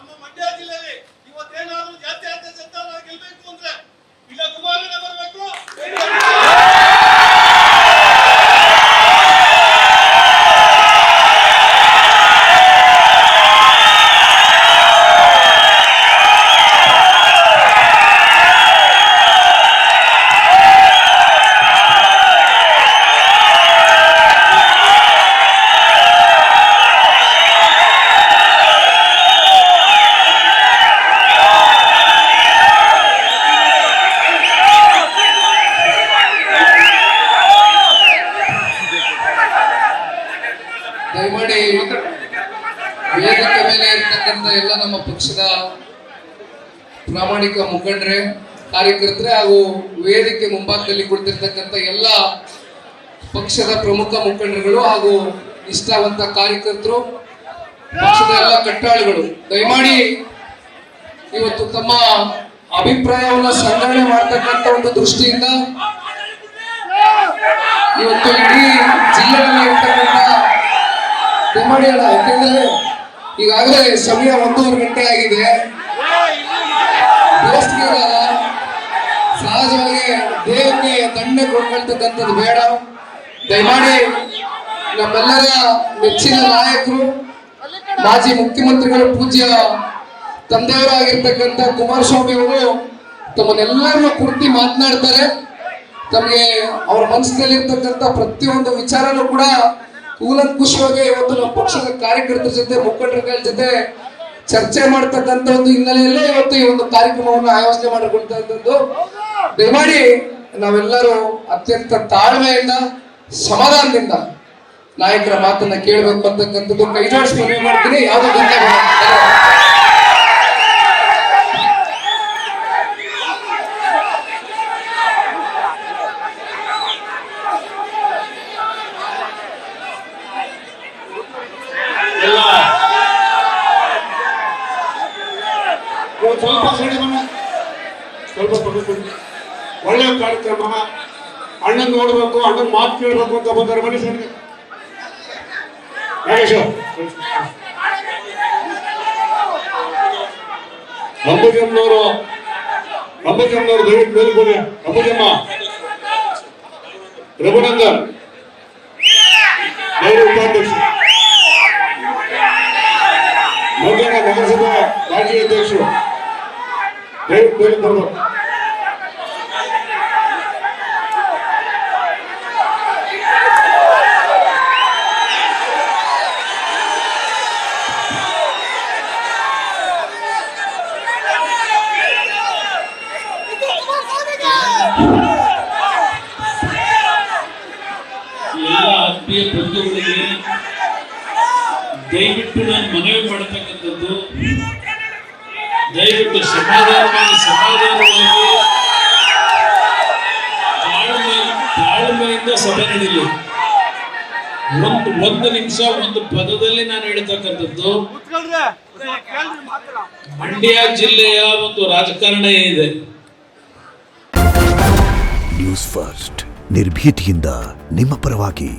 ನಮ್ಮ ಮಂಡ್ಯ ಜಿಲ್ಲೆಯಲ್ಲಿ ಇವತ್ತೇನಾದ್ರೂ ಜಾತಿ ಜನತಾದಳ ಗೆಲ್ಬೇಕು ಅಂದ್ರೆ ಇಲ್ಲ ಕುಮಾರಣ್ಣ ಬರಬೇಕು. ದಯಮಾಡಿ ವೇದಿಕೆ ಮೇಲೆ ಇರ್ತಕ್ಕಂಥ ಎಲ್ಲ ನಮ್ಮ ಪಕ್ಷದ ಪ್ರಾಮಾಣಿಕ ಮುಖಂಡರೇ, ಕಾರ್ಯಕರ್ತರೇ ಹಾಗೂ ವೇದಿಕೆ ಮುಂಭಾಗದಲ್ಲಿ ಕುಳಿತಿರ್ತಕ್ಕಂಥ ಎಲ್ಲ ಪಕ್ಷದ ಪ್ರಮುಖ ಮುಖಂಡರುಗಳು ಹಾಗೂ ನಿಷ್ಠಾವಂತ ಕಾರ್ಯಕರ್ತರು, ಪಕ್ಷದ ಎಲ್ಲ ಕಟ್ಟಾಳುಗಳು, ದಯಮಾಡಿ ಇವತ್ತು ತಮ್ಮ ಅಭಿಪ್ರಾಯವನ್ನು ಸಂಗ್ರಹಣೆ ಮಾಡ್ತಕ್ಕಂಥ ಒಂದು ದೃಷ್ಟಿಯಿಂದ ಇವತ್ತು ಇಡೀ ಜಿಲ್ಲೆಯಲ್ಲಿ ಇರ್ತಕ್ಕಂಥ ದಯಮಾಡಿಯಲ್ಲ, ಯಾಕೆಂದ್ರೆ ಈಗಾಗಲೇ ಸಮಯ 1:30 ಗಂಟೆ ಆಗಿದೆ. ಬೇಸಿಗೆ ಸಹಜವಾಗಿ ದೇಹಕ್ಕೆ ದಂಡೆ ಕೊಡ್ಕೊಳ್ತಕ್ಕಂಥದ್ದು ಬೇಡ. ದಯಮಾಡಿ ನಮ್ಮೆಲ್ಲರ ಮೆಚ್ಚಿನ ನಾಯಕರು, ಮಾಜಿ ಮುಖ್ಯಮಂತ್ರಿಗಳು, ಪೂಜ್ಯ ತಂದೆಯವರಾಗಿರ್ತಕ್ಕಂಥ ಕುಮಾರಸ್ವಾಮಿ ಅವರು ತಮ್ಮನ್ನೆಲ್ಲರನ್ನು ಕುರಿತು ಮಾತನಾಡ್ತಾರೆ. ತಮಗೆ ಅವರ ಮನಸ್ಸಿನಲ್ಲಿರ್ತಕ್ಕಂಥ ಪ್ರತಿಯೊಂದು ವಿಚಾರನೂ ಕೂಡ ಕೂಲಂಕುಷವಾಗಿ ಇವತ್ತು ನಮ್ಮ ಪಕ್ಷದ ಕಾರ್ಯಕರ್ತರ ಜೊತೆ, ಮುಖಂಡರುಗಳ ಜೊತೆ ಚರ್ಚೆ ಮಾಡ್ತಕ್ಕಂಥ ಒಂದು ಹಿನ್ನೆಲೆಯಲ್ಲೇ ಇವತ್ತು ಈ ಒಂದು ಕಾರ್ಯಕ್ರಮವನ್ನು ಆಯೋಜನೆ ಮಾಡಿಕೊಳ್ತಕ್ಕಂಥದ್ದು. ದಯಮಾಡಿ ನಾವೆಲ್ಲರೂ ಅತ್ಯಂತ ತಾಳ್ಮೆಯಿಂದ, ಸಮಾಧಾನದಿಂದ ನಾಯಕರ ಮಾತನ್ನ ಕೇಳಬೇಕು ಅಂತಕ್ಕಂಥದ್ದು ಕೈ ಜೋಡಿಸಿ ಮನವಿ ಮಾಡ್ತೀನಿ. ಯಾವುದೋ ಸ್ವಲ್ಪ ಒಳ್ಳೆಯ ಕಾರ್ಯಕ್ರಮ. ಅಣ್ಣನ್ ನೋಡ್ಬೇಕು, ಅಣ್ಣನ್ ಮಾತು ಕೇಳ್ಬೇಕು ಅಂತ ಬಂದರೆ ಬನ್ನಿ ಸರ್. ನಾಗೇಶ ಅಂಬುಜಮ್ಮನವರು ದಯವಿಟ್ಟು ಮೇಲ್ಕೊಡಿ. ಅಂಬುಜಮ್ಮ, ರಘುನಂದನ್ ಉಪಾಧ್ಯಕ್ಷ, ಮಂಡ್ಯ ನಗರಸಭಾ ಮಾಜಿ ಅಧ್ಯಕ್ಷರು ದಯವಿಟ್ಟು ಮೇಲ್ ಬರ್ಬೇಕು. ಎಲ್ಲ ಆತ್ಮೀಯ ಬಂಧುಗಳಿಗೆ ದಯವಿಟ್ಟು ನಾನು ಮನವಿ ಮಾಡತಕ್ಕಂಥದ್ದು, ದಯವಿಟ್ಟು ಸಮಾಧಾನವಾಗಿ ತಾಳ್ಮೆಯಿಂದ ಸಭೆ ನಡೀಲಿ. ಒಂದು ನಿಮಿಷ ಒಂದು ಪದದಲ್ಲಿ ನಾನು ಹೇಳ್ತಕ್ಕಂಥದ್ದು, ಮಂಡ್ಯ ಜಿಲ್ಲೆಯ ಒಂದು ರಾಜಕಾರಣ ಇದೆ. ನ್ಯೂಸ್ ಫಸ್ಟ್ ನಿರ್ಭೀತಿಯಿಂದ ನಿಮ್ಮ ಪರವಾಗಿ.